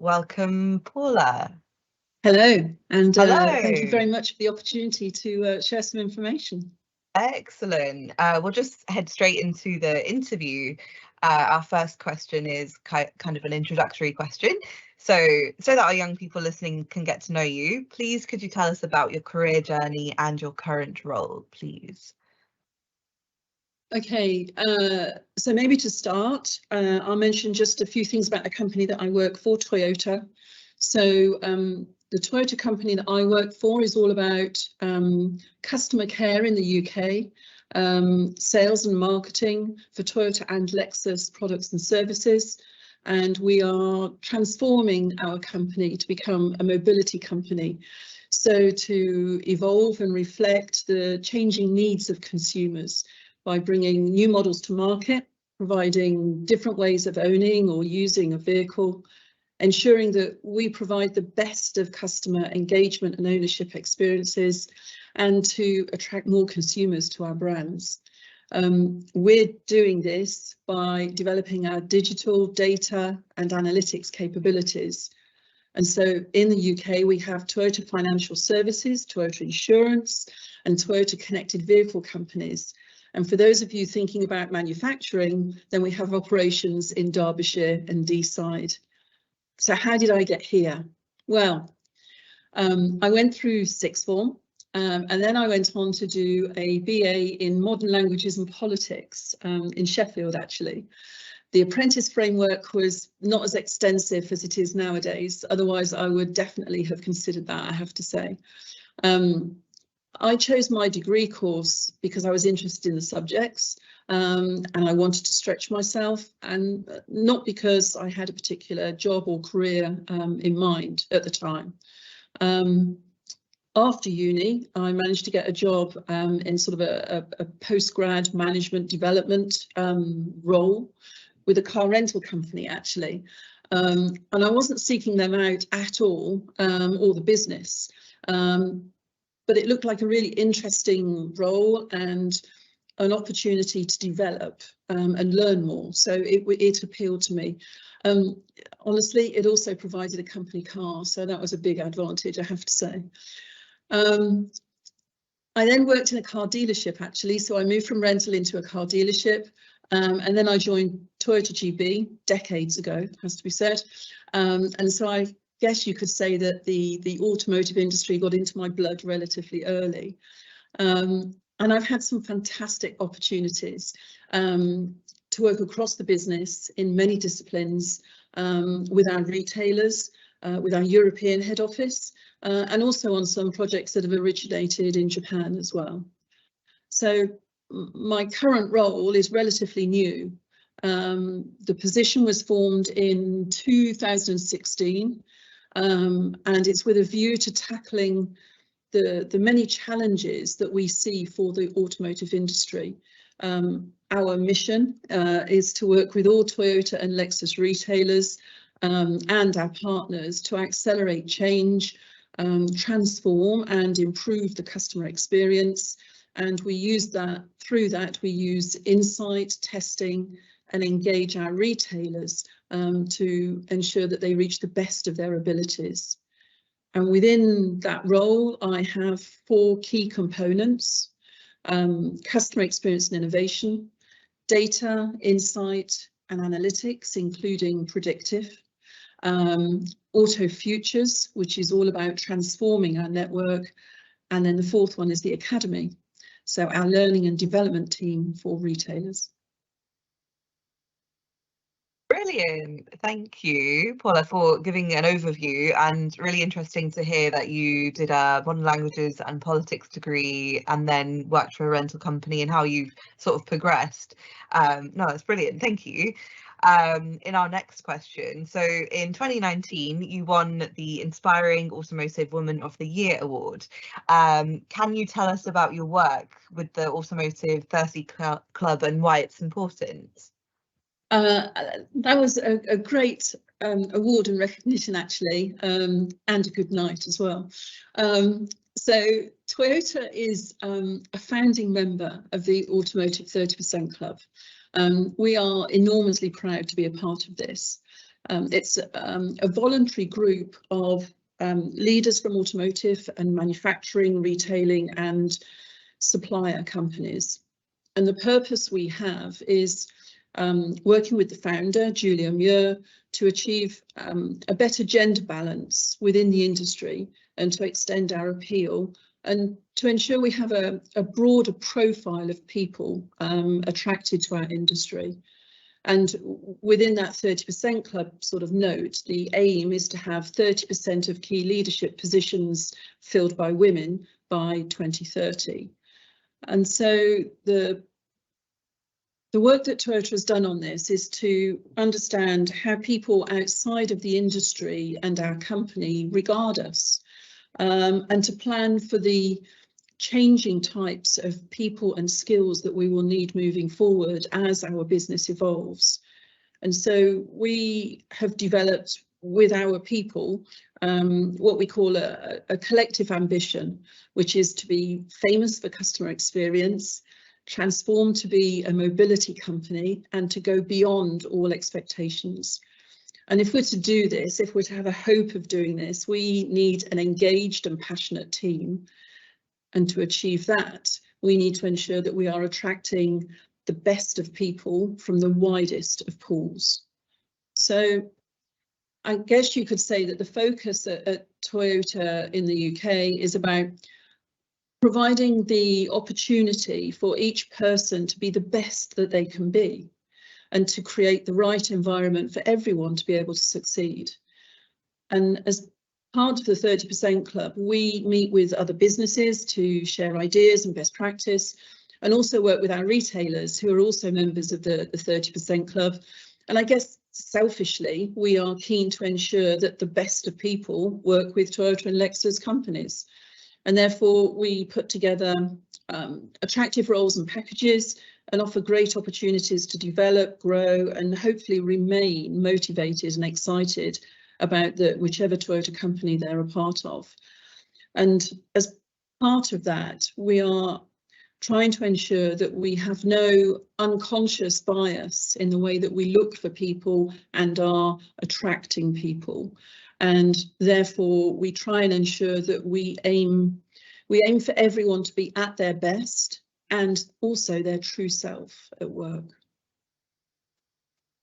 Welcome, Paula. Hello, and Hello. thank you very much for the opportunity to share some information. Excellent. We'll just head straight into the interview. Our first question is kind of an introductory question. So that our young people listening can get to know you, please could you tell us about your career journey and your current role, please? Okay, so maybe to start, I'll mention just a few things about the company that I work for, Toyota. So the Toyota company that I work for is all about customer care in the UK, sales and marketing for Toyota and Lexus products and services. And we are transforming our company to become a mobility company. So to evolve and reflect the changing needs of consumers by bringing new models to market, providing different ways of owning or using a vehicle, ensuring that we provide the best of customer engagement and ownership experiences, and to attract more consumers to our brands. We're doing this by developing our digital data and analytics capabilities. And so in the UK, we have Toyota Financial Services, Toyota Insurance, and Toyota Connected Vehicle companies. And for those of you thinking about manufacturing, then we have operations in Derbyshire and Deeside. So how did I get here? Well, I went through sixth form, and then I went on to do a BA in Modern Languages and Politics in Sheffield, actually. The apprentice framework was not as extensive as it is nowadays. Otherwise, I would definitely have considered that, I have to say. I chose my degree course because I was interested in the subjects and I wanted to stretch myself, and not because I had a particular job or career in mind at the time. After uni, I managed to get a job in sort of a post-grad management development role with a car rental company, actually. And I wasn't seeking them out at all, or the business. But it looked like a really interesting role and an opportunity to develop and learn more. So it appealed to me. Honestly, it also provided a company car, so that was a big advantage, I have to say. I then worked in a car dealership, actually. So I moved from rental into a car dealership. And then I joined Toyota GB decades ago, has to be said. And so I guess you could say that the automotive industry got into my blood relatively early. And I've had some fantastic opportunities to work across the business in many disciplines with our retailers, with our European head office, and also on some projects that have originated in Japan as well. So my current role is relatively new. The position was formed in 2016. And it's with a view to tackling the many challenges that we see for the automotive industry. Our mission is to work with all Toyota and Lexus retailers and our partners to accelerate change, transform and improve the customer experience. And we use that, through that, we use insight, testing, and engage our retailers to ensure that they reach the best of their abilities. And within that role, I have 4 key components: customer experience and innovation, data, insight and analytics, including predictive, auto futures, which is all about transforming our network. And then the 4th one is the academy, so our learning and development team for retailers. Brilliant. Thank you, Paula, for giving an overview, and really interesting to hear that you did a Modern Languages and Politics degree and then worked for a rental company and how you've sort of progressed. No, that's brilliant. Thank you. In our next question, so in 2019, you won the Inspiring Automotive Woman of the Year award. Can you tell us about your work with the Automotive 30 Club and why it's important? That was a great award and recognition, actually, and a good night as well. So Toyota is a founding member of the Automotive 30% Club. We are enormously proud to be a part of this. It's a voluntary group of leaders from automotive and manufacturing, retailing and supplier companies. And the purpose we have is working with the founder, Julia Muir, to achieve a better gender balance within the industry and to extend our appeal and to ensure we have a broader profile of people attracted to our industry. And within that 30% club sort of note, the aim is to have 30% of key leadership positions filled by women by 2030. And so the work that Toyota has done on this is to understand how people outside of the industry and our company regard us, and to plan for the changing types of people and skills that we will need moving forward as our business evolves. And so we have developed with our people what we call a collective ambition, which is to be famous for customer experience, transform to be a mobility company, and to go beyond all expectations. And if we're to do this, if we're to have a hope of doing this, we need an engaged and passionate team. And to achieve that, we need to ensure that we are attracting the best of people from the widest of pools. So I guess you could say that the focus at Toyota in the UK is about providing the opportunity for each person to be the best that they can be and to create the right environment for everyone to be able to succeed. And as part of the 30% club, we meet with other businesses to share ideas and best practice, and also work with our retailers who are also members of the 30% club. And I guess selfishly, we are keen to ensure that the best of people work with Toyota and Lexus companies. And therefore we put together attractive roles and packages and offer great opportunities to develop, grow, and hopefully remain motivated and excited about whichever Toyota company they're a part of. And as part of that, we are trying to ensure that we have no unconscious bias in the way that we look for people and are attracting people. And therefore we try and ensure that we aim for everyone to be at their best and also their true self at work.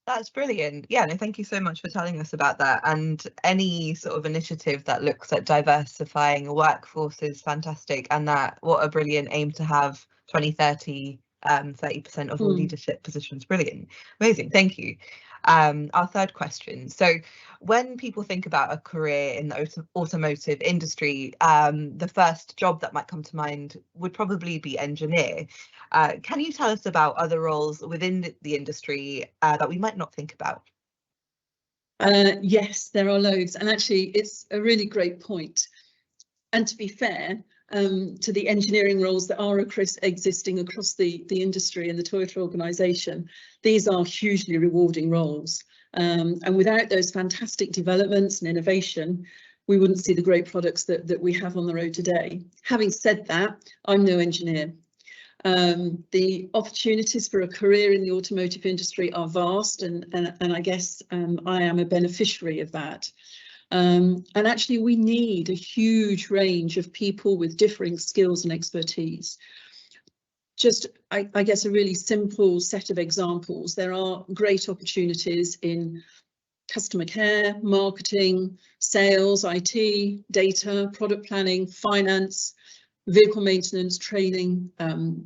That's brilliant. Yeah, no, thank you so much for telling us about that. And any sort of initiative that looks at diversifying a workforce is fantastic. And that, what a brilliant aim to have 2030, 30% of all leadership positions. Brilliant. Amazing. Thank you. Our third question. So when people think about a career in the automotive industry, the first job that might come to mind would probably be engineer. Can you tell us about other roles within the industry that we might not think about? Yes, there are loads, and actually it's a really great point. And to be fair, to the engineering roles that are existing across the industry and the Toyota organisation, these are hugely rewarding roles. And without those fantastic developments and innovation, we wouldn't see the great products that we have on the road today. Having said that, I'm no engineer. The opportunities for a career in the automotive industry are vast, and I guess I am a beneficiary of that. And actually we need a huge range of people with differing skills and expertise. Just, I guess, a really simple set of examples. There are great opportunities in customer care, marketing, sales, IT, data, product planning, finance, vehicle maintenance, training,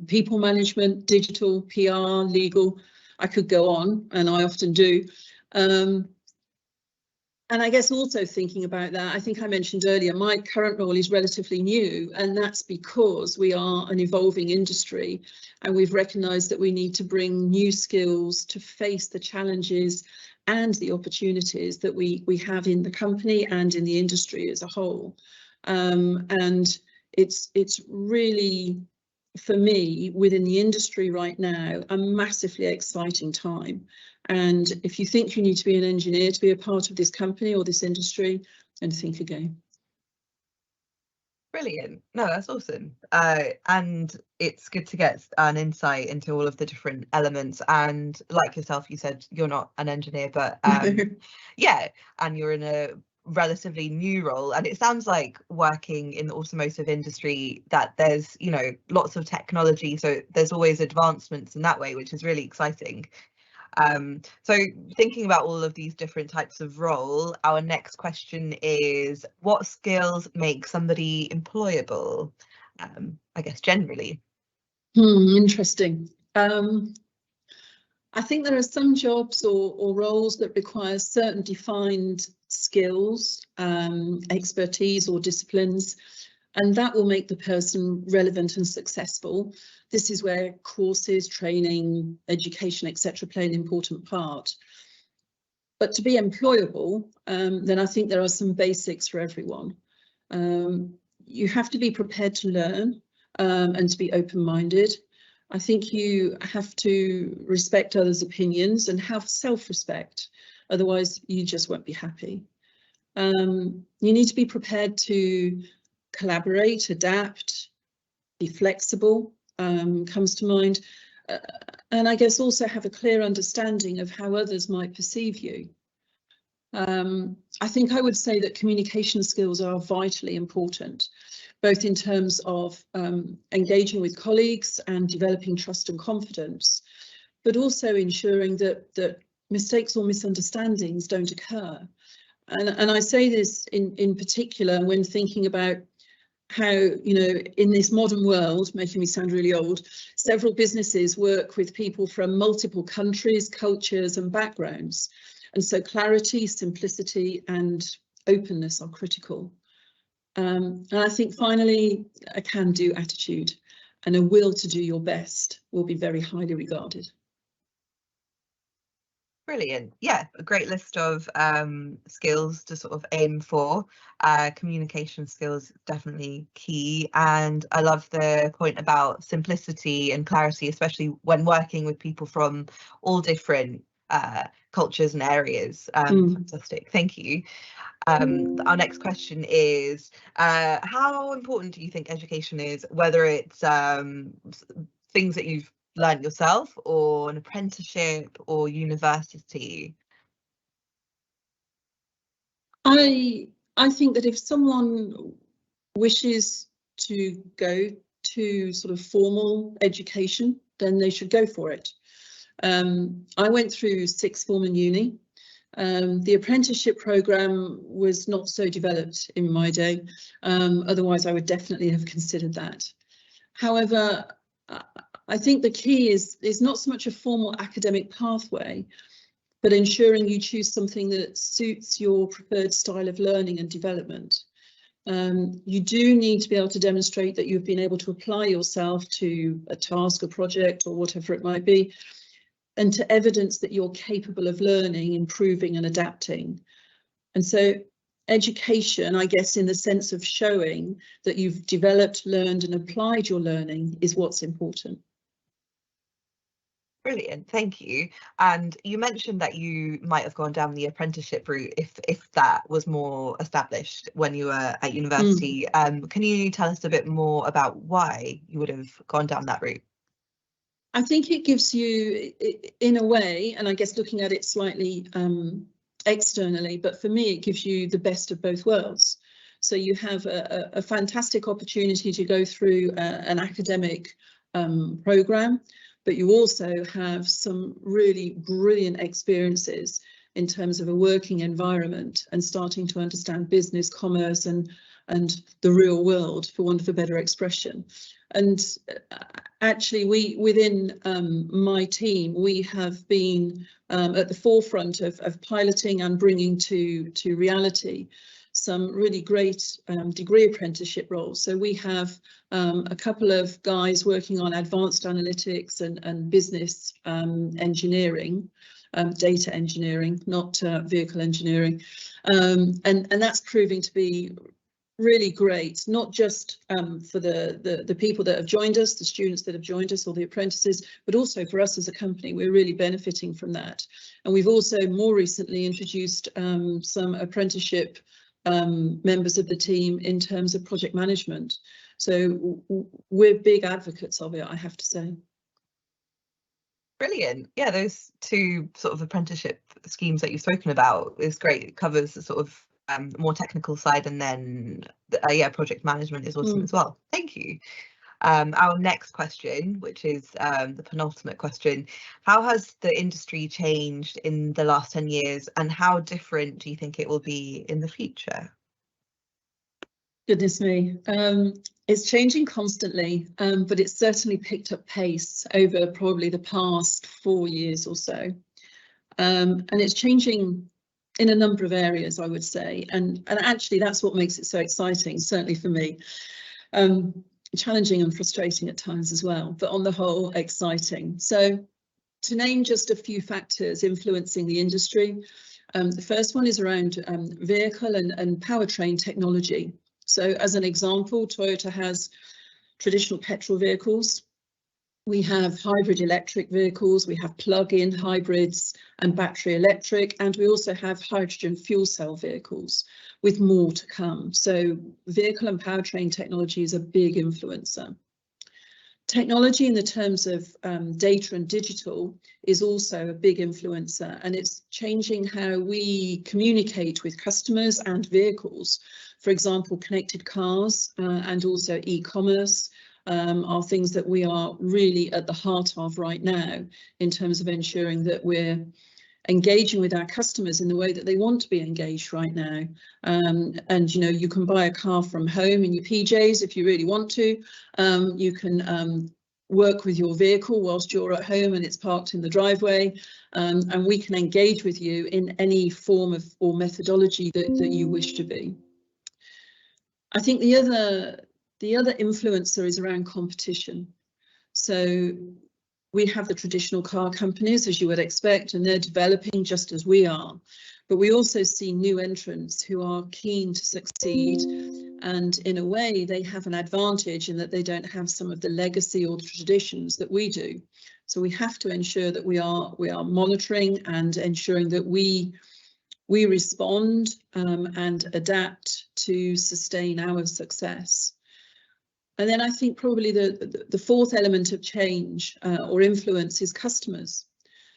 people management, digital, PR, legal. I could go on, and I often do. And I guess also thinking about that, I think I mentioned earlier, my current role is relatively new, and that's because we are an evolving industry and we've recognised that we need to bring new skills to face the challenges and the opportunities that we have in the company and in the industry as a whole. And it's really, for me, within the industry right now, a massively exciting time. And if you think you need to be an engineer to be a part of this company or this industry, then think again. Brilliant. No, that's awesome. And it's good to get an insight into all of the different elements. And like yourself, you said you're not an engineer, but yeah, and you're in a relatively new role. And it sounds like working in the automotive industry that there's, you know, lots of technology. So there's always advancements in that way, which is really exciting. So thinking about all of these different types of role, our next question is, what skills make somebody employable? I guess generally. Interesting. I think there are some jobs or roles that require certain defined skills, expertise or disciplines, and that will make the person relevant and successful. This is where courses, training, education, etc. play an important part. But to be employable, then I think there are some basics for everyone. You have to be prepared to learn and to be open-minded. I think you have to respect others' opinions and have self-respect, otherwise you just won't be happy. You need to be prepared to collaborate, adapt, be flexible, comes to mind, and I guess also have a clear understanding of how others might perceive you. I think I would say that communication skills are vitally important, both in terms of engaging with colleagues and developing trust and confidence, but also ensuring that mistakes or misunderstandings don't occur. And I say this in particular when thinking about how, you know, in this modern world, making me sound really old, several businesses work with people from multiple countries, cultures and backgrounds. And so clarity, simplicity and openness are critical. And I think finally, a can-do attitude and a will to do your best will be very highly regarded. Brilliant. Yeah, a great list of skills to sort of aim for. Communication skills definitely key, and I love the point about simplicity and clarity, especially when working with people from all different cultures and areas. Fantastic, thank you. Our next question is, how important do you think education is, whether it's things that you've learned yourself or an apprenticeship or university? I think that if someone wishes to go to sort of formal education, then they should go for it. I went through sixth form in uni. The apprenticeship programme was not so developed in my day. Otherwise, I would definitely have considered that. However, I think the key is not so much a formal academic pathway, but ensuring you choose something that suits your preferred style of learning and development. You do need to be able to demonstrate that you've been able to apply yourself to a task, a project, or whatever it might be, and to evidence that you're capable of learning, improving and adapting. And so education, I guess, in the sense of showing that you've developed, learned and applied your learning is what's important. Brilliant, thank you. And you mentioned that you might have gone down the apprenticeship route if that was more established when you were at university. Can you tell us a bit more about why you would have gone down that route? I think it gives you, in a way, and I guess looking at it slightly externally, but for me, it gives you the best of both worlds. So you have a fantastic opportunity to go through an academic programme, but you also have some really brilliant experiences in terms of a working environment and starting to understand business, commerce and the real world, for want of a better expression. And actually, within my team, we have been at the forefront of piloting and bringing to reality some really great degree apprenticeship roles. So we have a couple of guys working on advanced analytics and business engineering, data engineering, not vehicle engineering, and that's proving to be really great, not just for the people that have joined us, the students that have joined us or the apprentices, but also for us as a company. We're really benefiting from that. And we've also more recently introduced some apprenticeship members of the team in terms of project management. So we're big advocates of it, I have to say. Brilliant. Yeah, those two sort of apprenticeship schemes that you've spoken about is great. It covers the sort of more technical side, and then yeah, project management is awesome as well. Thank you. Our next question, which is the penultimate question, how has the industry changed in the last 10 years, and how different do you think it will be in the future? Goodness me, it's changing constantly, but it's certainly picked up pace over probably the past 4 years or so. And it's changing in a number of areas, I would say, and actually that's what makes it so exciting, certainly for me. Challenging and frustrating at times as well, but on the whole, exciting. So to name just a few factors influencing the industry, the first one is around vehicle and powertrain technology. So as an example, Toyota has traditional petrol vehicles. We have hybrid electric vehicles, we have plug-in hybrids and battery electric, and we also have hydrogen fuel cell vehicles, with more to come. So vehicle and powertrain technology is a big influencer. Technology in the terms of data and digital is also a big influencer, and it's changing how we communicate with customers and vehicles. For example, connected cars and also e-commerce are things that we are really at the heart of right now in terms of ensuring that we're engaging with our customers in the way that they want to be engaged right now. And you know, you can buy a car from home in your PJs if you really want to. You can work with your vehicle whilst you're at home and it's parked in the driveway, and we can engage with you in any form of or methodology that you wish to be. I think the other influencer is around competition. So we have the traditional car companies, as you would expect, and they're developing just as we are. But we also see new entrants who are keen to succeed, and in a way they have an advantage in that they don't have some of the legacy or the traditions that we do. So we have to ensure that we are monitoring and ensuring that we respond and adapt to sustain our success. And then I think probably the fourth element of change or influence is customers.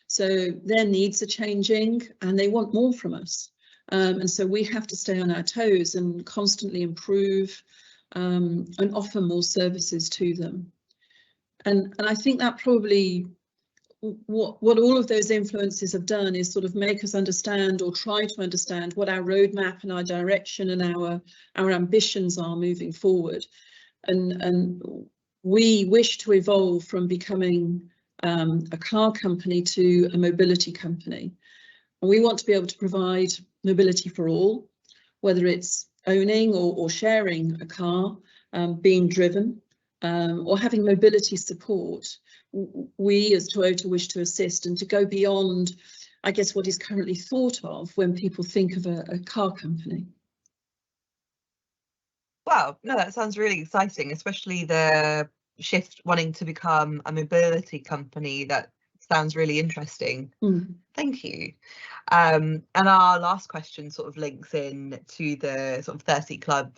So their needs are changing and they want more from us. And so we have to stay on our toes and constantly improve and offer more services to them. And I think that probably what all of those influences have done is sort of make us understand or try to understand what our roadmap and our direction and our ambitions are moving forward. And we wish to evolve from becoming a car company to a mobility company. And we want to be able to provide mobility for all, whether it's owning or sharing a car, being driven, or having mobility support. We as Toyota wish to assist and to go beyond, I guess, what is currently thought of when people think of a car company. Wow, no, that sounds really exciting, especially the shift wanting to become a mobility company. That sounds really interesting. Thank you. And our last question sort of links in to the sort of 30 Club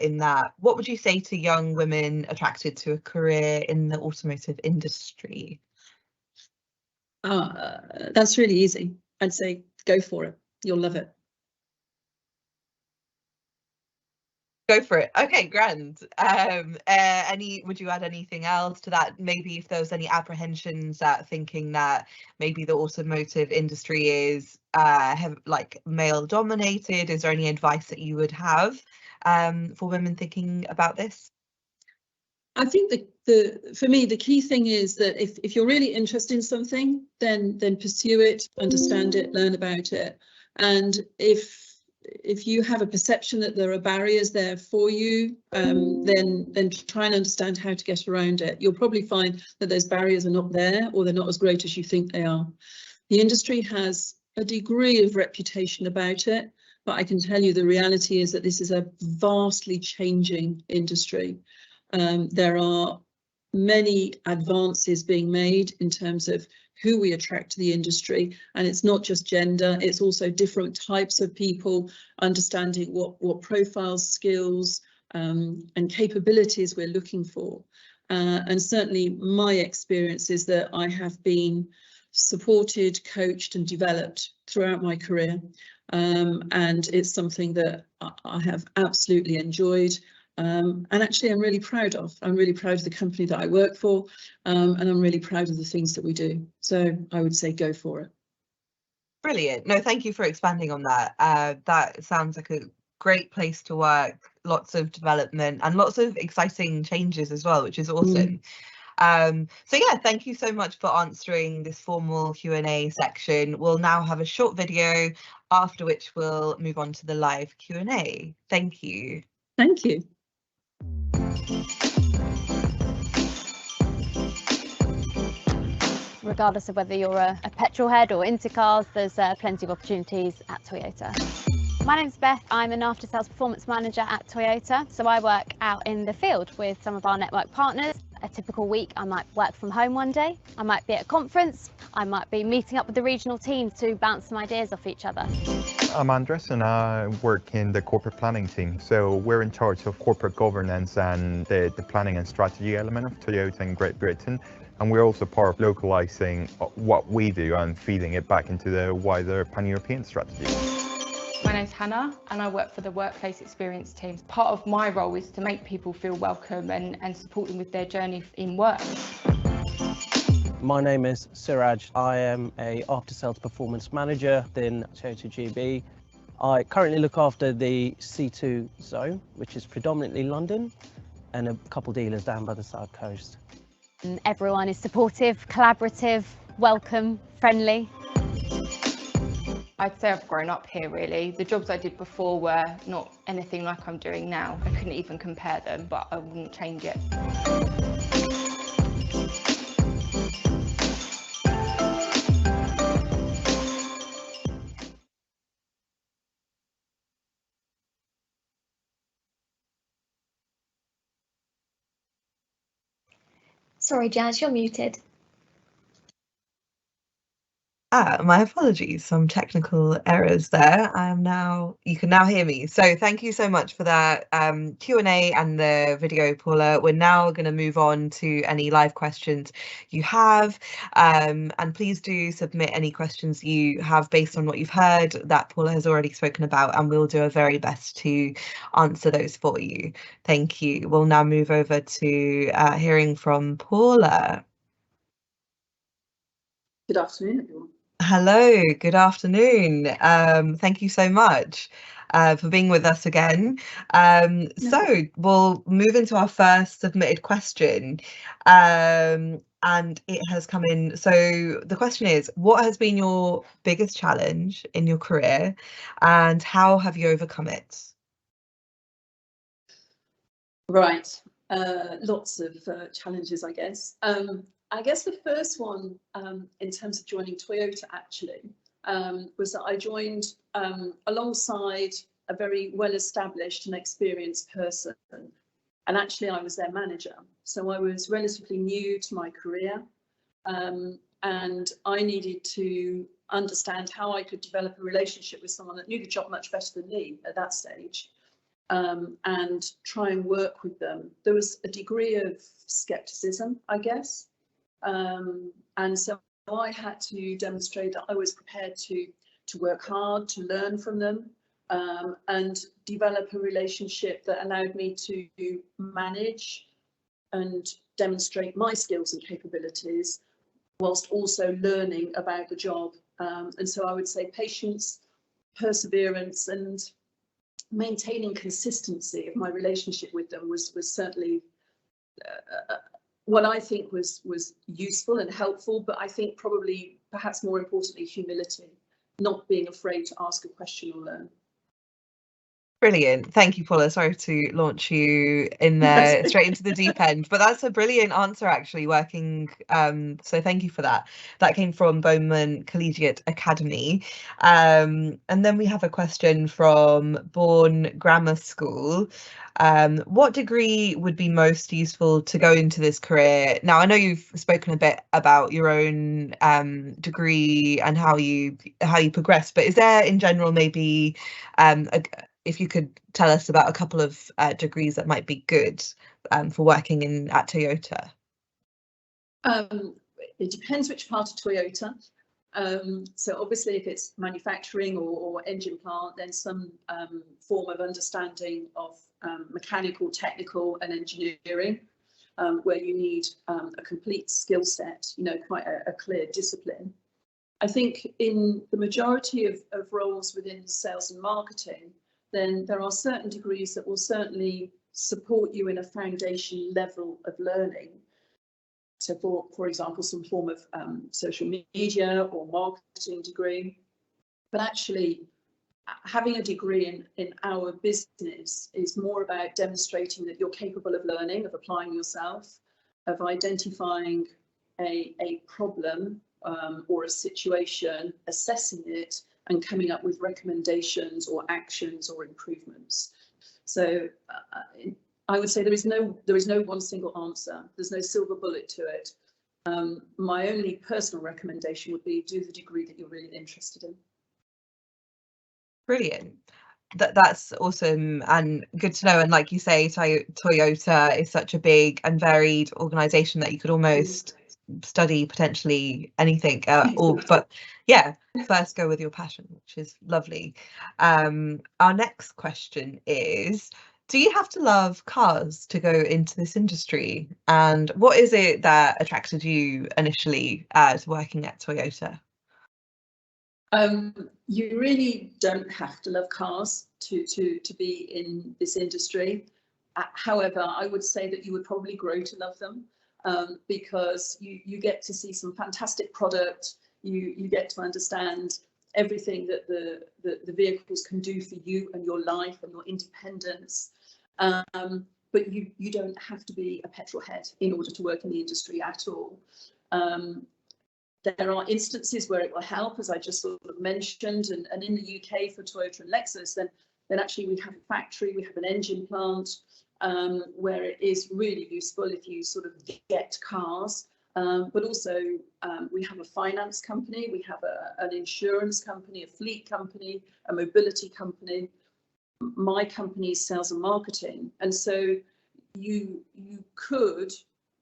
in that, what would you say to young women attracted to a career in the automotive industry? That's really easy. I'd say go for it. You'll love it. Go for it. Okay, grand. Would you add anything else to that? Maybe if there was any apprehensions at thinking that maybe the automotive industry is like male dominated, is there any advice that you would have for women thinking about this? I think for me, the key thing is that if you're really interested in something, then pursue it, understand it, learn about it. And if you have a perception that there are barriers there for you, then try and understand how to get around it. You'll probably find that those barriers are not there, or they're not as great as you think they are. The industry has a degree of reputation about it, but I can tell you the reality is that this is a vastly changing industry. There are many advances being made in terms of who we attract to the industry. And it's not just gender, it's also different types of people, understanding what profiles, skills and capabilities we're looking for. And certainly my experience is that I have been supported, coached and developed throughout my career. And it's something that I have absolutely enjoyed. And actually I'm really proud of. I'm really proud of the company that I work for, and I'm really proud of the things that we do. So I would say go for it. Brilliant. No, thank you for expanding on that. That sounds like a great place to work, lots of development and lots of exciting changes as well, which is awesome. So yeah, thank you so much for answering this formal Q&A section. We'll now have a short video, after which we'll move on to the live Q&A. Thank you. Thank you. Regardless of whether you're a petrol head or into cars, there's plenty of opportunities at Toyota. My name's Beth, I'm an after sales performance manager at Toyota. So I work out in the field with some of our network partners. A typical week I might work from home one day, I might be at a conference, I might be meeting up with the regional team to bounce some ideas off each other. I'm Andres and I work in the corporate planning team. So we're in charge of corporate governance and the planning and strategy element of Toyota in Great Britain. And we're also part of localizing what we do and feeding it back into the wider pan-European strategy. My name's Hannah and I work for the Workplace Experience team. Part of my role is to make people feel welcome and support them with their journey in work. My name is Siraj. I am a after-sales performance manager in Toyota GB. I currently look after the C2 zone, which is predominantly London, and a couple dealers down by the South Coast. And everyone is supportive, collaborative, welcome, friendly. I'd say I've grown up here really. The jobs I did before were not anything like I'm doing now. I couldn't even compare them, but I wouldn't change it. Sorry, Jazz, you're muted. My apologies, some technical errors there. You can now hear me. So thank you so much for that Q&A and the video, Paula. We're now going to move on to any live questions you have. And please do submit any questions you have based on what you've heard that Paula has already spoken about, and we'll do our very best to answer those for you. Thank you. We'll now move over to hearing from Paula. Good afternoon, everyone. Hello, good afternoon. Thank you so much for being with us again. So we'll move into our first submitted question, and it has come in. So the question is, what has been your biggest challenge in your career and how have you overcome it? Right, lots of challenges, I guess. I guess the first one, in terms of joining Toyota, actually, was that I joined alongside a very well-established and experienced person. And actually, I was their manager. So I was relatively new to my career. And I needed to understand how I could develop a relationship with someone that knew the job much better than me at that stage. And try and work with them. There was a degree of skepticism, I guess. And so I had to demonstrate that I was prepared to work hard, to learn from them, and develop a relationship that allowed me to manage and demonstrate my skills and capabilities whilst also learning about the job. And so I would say patience, perseverance, and maintaining consistency of my relationship with them was certainly what I think was useful and helpful, but I think probably perhaps more importantly, humility, not being afraid to ask a question or learn. Brilliant. Thank you, Paula. Sorry to launch you in there straight into the deep end, but that's a brilliant answer, actually, working. So thank you for that. That came from Bowman Collegiate Academy. And then we have a question from Bourne Grammar School. What degree would be most useful to go into this career? Now, I know you've spoken a bit about your own degree and how you progress, but is there in general maybe if you could tell us about a couple of degrees that might be good for working at Toyota? It depends which part of Toyota. So obviously if it's manufacturing or engine plant, then some form of understanding of mechanical, technical and engineering, where you need a complete skill set, quite a clear discipline. I think in the majority of roles within sales and marketing, then there are certain degrees that will certainly support you in a foundation level of learning. So for example, some form of social media or marketing degree. But actually, having a degree in our business is more about demonstrating that you're capable of learning, of applying yourself, of identifying a problem or a situation, assessing it, and coming up with recommendations or actions or improvements. So I would say there is no one single answer. There's no silver bullet to it. My only personal recommendation would be do the degree that you're really interested in. Brilliant. That's awesome and good to know. And like you say, Toyota is such a big and varied organisation that you could almost study potentially anything, but yeah, first go with your passion, which is lovely. Our next question is, do you have to love cars to go into this industry? And what is it that attracted you initially to working at Toyota? You really don't have to love cars to be in this industry. However, I would say that you would probably grow to love them because you get to see some fantastic product. You get to understand everything that the vehicles can do for you and your life and your independence. But you don't have to be a petrol head in order to work in the industry at all. There are instances where it will help, as I just sort of mentioned, and in the UK for Toyota and Lexus, then actually we have a factory, we have an engine plant where it is really useful if you sort of get cars, but also we have a finance company, we have an insurance company, a fleet company, a mobility company. My company is sales and marketing, and so you could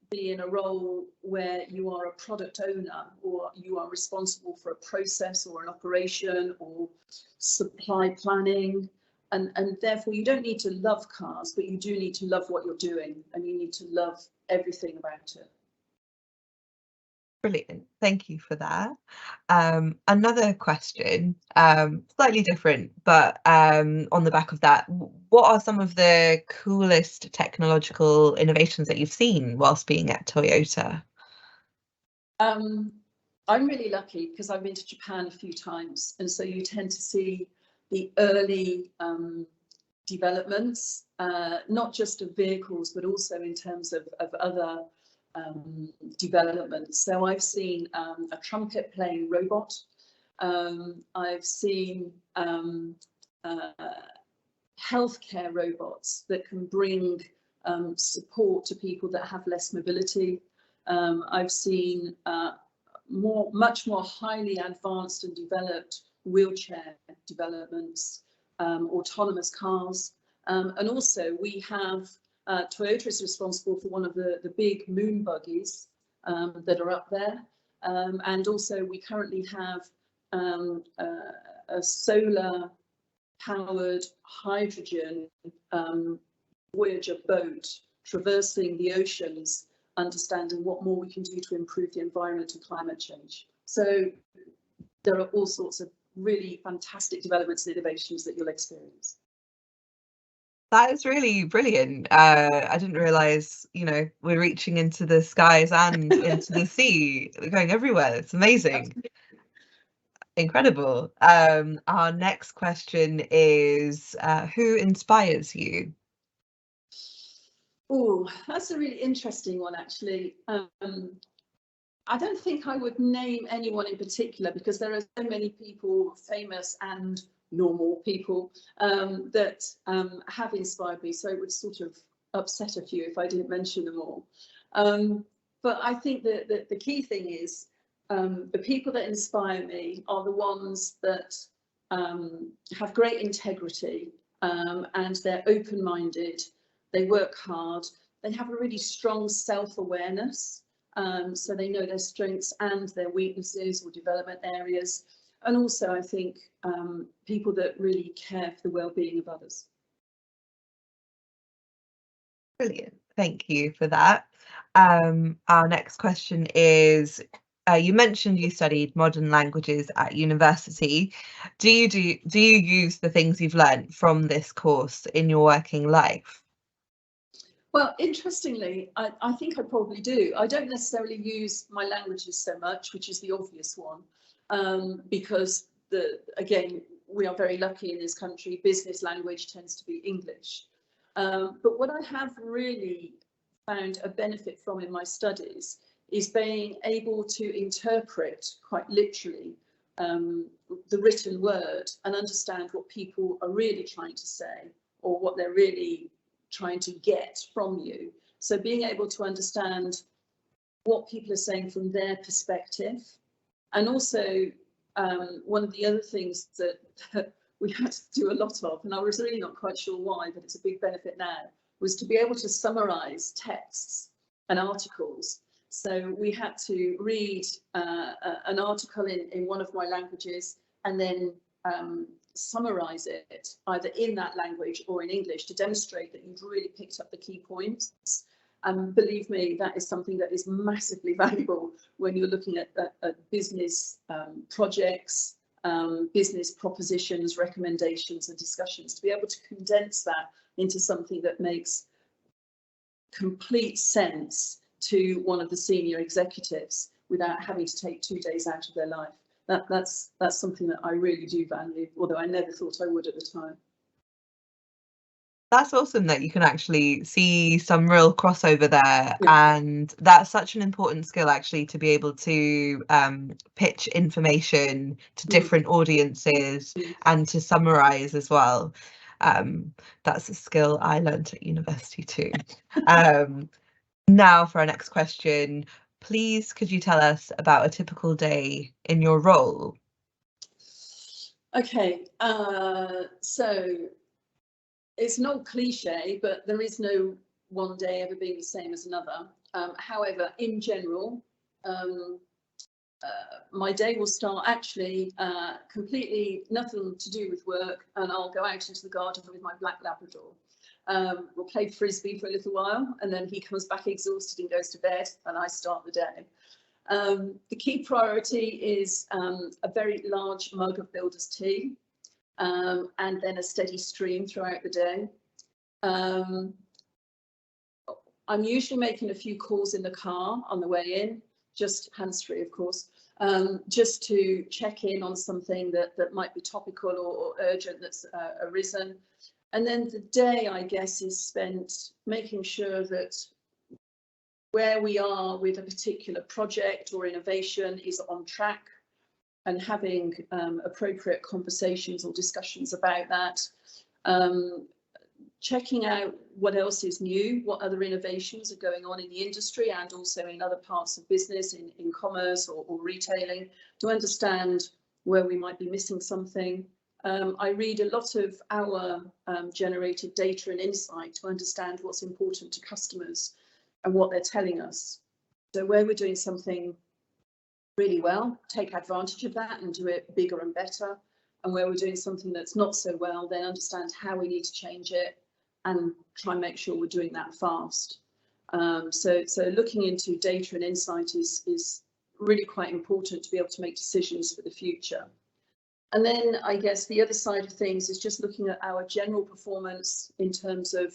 be in a role where you are a product owner or you are responsible for a process or an operation or supply planning, and therefore you don't need to love cars, but you do need to love what you're doing and you need to love everything about it. Brilliant, thank you for that. Another question, slightly different, but on the back of that, what are some of the coolest technological innovations that you've seen whilst being at Toyota? I'm really lucky because I've been to Japan a few times, and so you tend to see the early developments, not just of vehicles, but also in terms of other developments. So I've seen a trumpet playing robot. I've seen healthcare robots that can bring support to people that have less mobility. I've seen much more highly advanced and developed wheelchair developments, autonomous cars, and also we have Toyota is responsible for one of the big moon buggies that are up there, and also we currently have a solar powered hydrogen Voyager boat traversing the oceans, understanding what more we can do to improve the environment and climate change. So there are all sorts of really fantastic developments and innovations that you'll experience. That is really brilliant. I didn't realise, we're reaching into the skies and into the sea, going everywhere. It's amazing. Incredible. Our next question is, who inspires you? Oh, that's a really interesting one, actually. I don't think I would name anyone in particular because there are so many people, famous and normal people, that have inspired me. So it would sort of upset a few if I didn't mention them all. But I think that the key thing is the people that inspire me are the ones that have great integrity and they're open-minded, they work hard, they have a really strong self-awareness. So they know their strengths and their weaknesses or development areas. And also, I think, people that really care for the well-being of others. Brilliant. Thank you for that. Our next question is, you mentioned you studied modern languages at university. Do you use the things you've learned from this course in your working life? Well, interestingly, I think I probably do. I don't necessarily use my languages so much, which is the obvious one, because again, we are very lucky in this country. Business language tends to be English. But what I have really found a benefit from in my studies is being able to interpret quite literally the written word and understand what people are really trying to say or what they're really trying to get from you. So being able to understand what people are saying from their perspective. And also one of the other things that we had to do a lot of, and I was really not quite sure why, but it's a big benefit now, was to be able to summarize texts and articles. So we had to read an article in one of my languages and then summarize it either in that language or in English to demonstrate that you've really picked up the key points. And believe me, that is something that is massively valuable when you're looking at business projects, business propositions, recommendations and discussions, to be able to condense that into something that makes complete sense to one of the senior executives without having to take 2 days out of their life. That's something that I really do value, although I never thought I would at the time. That's awesome that you can actually see some real crossover there. Yeah. And that's such an important skill actually, to be able to pitch information to different audiences and to summarize as well. That's a skill I learned at university too. Now for our next question, please could you tell us about a typical day in your role? Okay, so it's not cliche, but there is no one day ever being the same as another. However, in general, my day will start actually completely nothing to do with work, and I'll go out into the garden with my black Labrador. We'll play frisbee for a little while, and then he comes back exhausted and goes to bed, and I start the day. The key priority is a very large mug of builder's tea, and then a steady stream throughout the day. I'm usually making a few calls in the car on the way in, just hands-free, of course, just to check in on something that might be topical or urgent that's arisen. And then the day, I guess, is spent making sure that where we are with a particular project or innovation is on track, and having appropriate conversations or discussions about that. Checking out what else is new, what other innovations are going on in the industry and also in other parts of business, in commerce or retailing, to understand where we might be missing something. I read a lot of our generated data and insight to understand what's important to customers and what they're telling us. So where we're doing something really well, take advantage of that and do it bigger and better. And where we're doing something that's not so well, then understand how we need to change it and try and make sure we're doing that fast. So looking into data and insight is really quite important to be able to make decisions for the future. And then I guess the other side of things is just looking at our general performance in terms of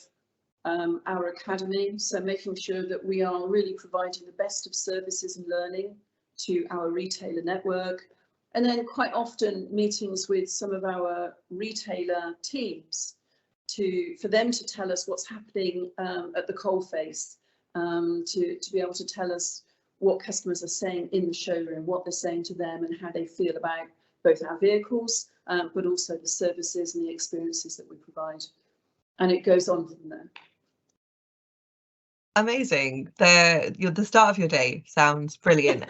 our academy. So making sure that we are really providing the best of services and learning to our retailer network, And then quite often meetings with some of our retailer teams for them to tell us what's happening at the coalface, to be able to tell us what customers are saying in the showroom, what they're saying to them and how they feel about both our vehicles, but also the services and the experiences that we provide. And it goes on from there. Amazing. The start of your day sounds brilliant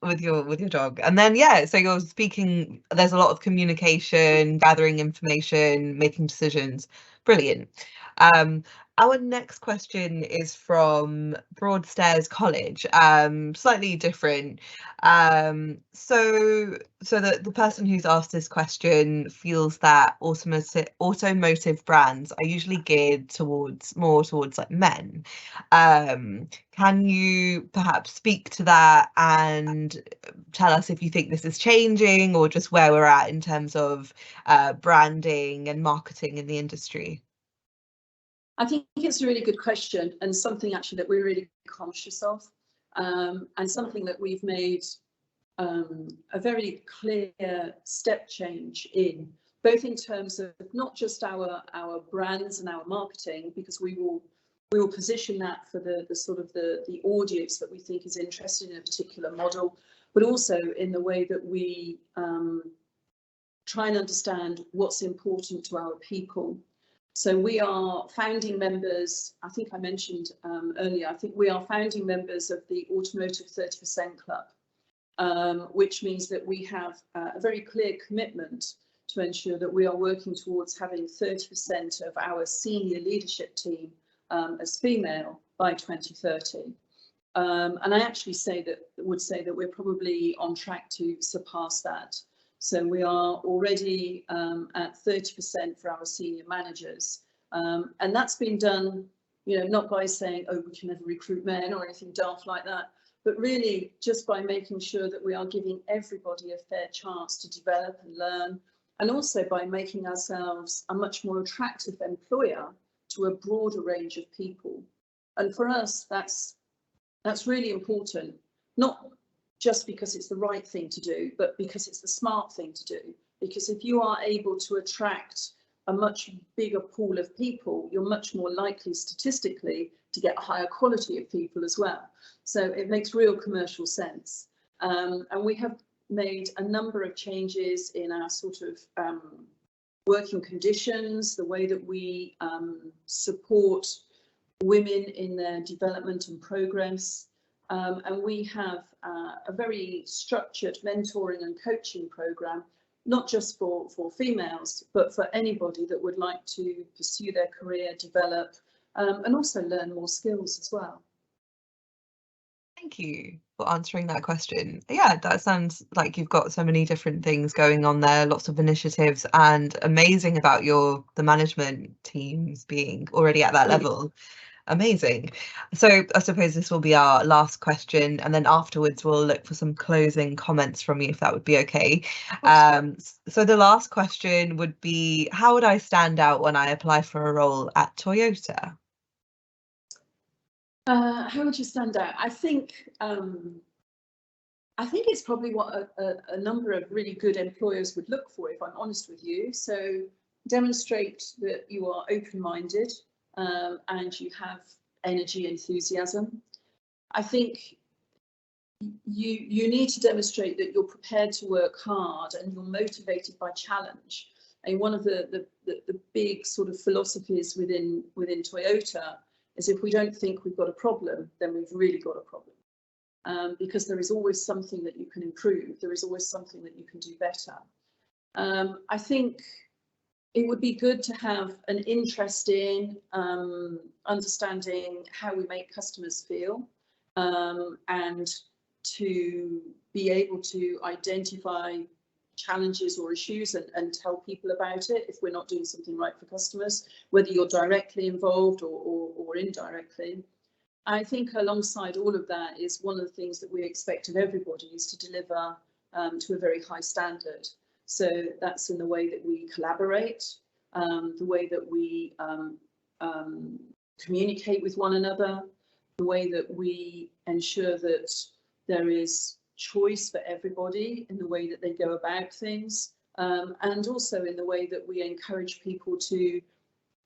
with your dog. And then so you're speaking, there's a lot of communication, gathering information, making decisions. Brilliant. Our next question is from Broadstairs College, slightly different. So the person who's asked this question feels that automotive brands are usually geared more towards like men. Can you perhaps speak to that and tell us if you think this is changing or just where we're at in terms of branding and marketing in the industry? I think it's a really good question, and something actually that we're really conscious of, and something that we've made a very clear step change in, both in terms of not just our brands and our marketing, because we will position that for the sort of the audience that we think is interested in a particular model, but also in the way that we try and understand what's important to our people. So we are founding members, I think I mentioned earlier, I think we are founding members of the Automotive 30% Club, which means that we have a very clear commitment to ensure that we are working towards having 30% of our senior leadership team as female by 2030. And I actually would say that we're probably on track to surpass that. So we are already at 30% for our senior managers. And that's been done, not by saying, oh, we can never recruit men or anything daft like that, but really just by making sure that we are giving everybody a fair chance to develop and learn, and also by making ourselves a much more attractive employer to a broader range of people. And for us, that's really important, not just because it's the right thing to do, but because it's the smart thing to do. Because if you are able to attract a much bigger pool of people, you're much more likely statistically to get a higher quality of people as well. So it makes real commercial sense. And we have made a number of changes in our sort of working conditions, the way that we support women in their development and progress. And we have a very structured mentoring and coaching program, not just for females, but for anybody that would like to pursue their career, develop, and also learn more skills as well. Thank you for answering that question. Yeah, that sounds like you've got so many different things going on there, lots of initiatives, and amazing about the management teams being already at that level. Amazing. So I suppose this will be our last question, and then afterwards we'll look for some closing comments from you, if that would be okay. So the last question would be, how would I stand out when I apply for a role at Toyota? How would you stand out? I think it's probably what a number of really good employers would look for, if I'm honest with you. So demonstrate that you are open-minded, and you have energy, enthusiasm. I think you need to demonstrate that you're prepared to work hard and you're motivated by challenge. And one of the big sort of philosophies within Toyota is, if we don't think we've got a problem, then we've really got a problem. Because there is always something that you can improve. There is always something that you can do better. I think it would be good to have an interest in understanding how we make customers feel, and to be able to identify challenges or issues and tell people about it if we're not doing something right for customers, whether you're directly involved or indirectly. I think alongside all of that is one of the things that we expect of everybody is to deliver to a very high standard. So that's in the way that we collaborate, the way that we communicate with one another, the way that we ensure that there is choice for everybody in the way that they go about things, and also in the way that we encourage people to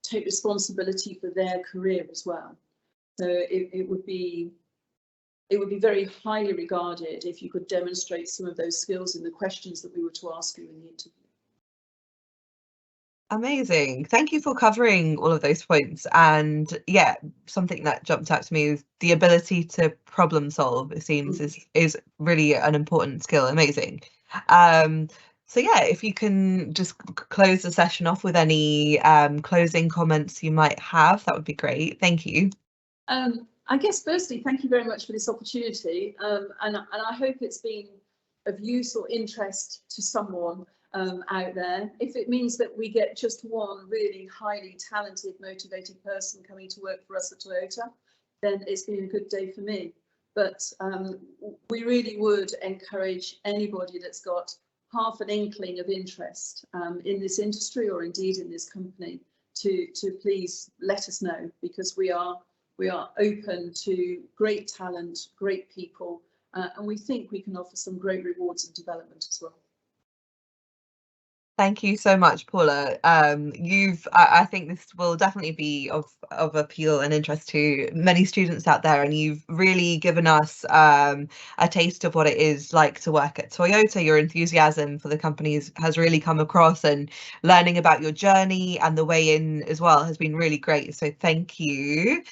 take responsibility for their career as well. So it would be very highly regarded if you could demonstrate some of those skills in the questions that we were to ask you in the interview. Amazing. Thank you for covering all of those points. And yeah, something that jumped out to me is the ability to problem solve, it seems, is really an important skill. Amazing. So yeah, if you can just close the session off with any closing comments you might have, that would be great. Thank you. I guess firstly, thank you very much for this opportunity, and I hope it's been of use or interest to someone out there. If it means that we get just one really highly talented, motivated person coming to work for us at Toyota, then it's been a good day for me. But we really would encourage anybody that's got half an inkling of interest in this industry or indeed in this company to please let us know, because we are open to great talent, great people, and we think we can offer some great rewards and development as well. Thank you so much, Paula. I think this will definitely be of appeal and interest to many students out there, and you've really given us a taste of what it is like to work at Toyota. Your enthusiasm for the company has really come across, and learning about your journey and the way in as well has been really great. So thank you.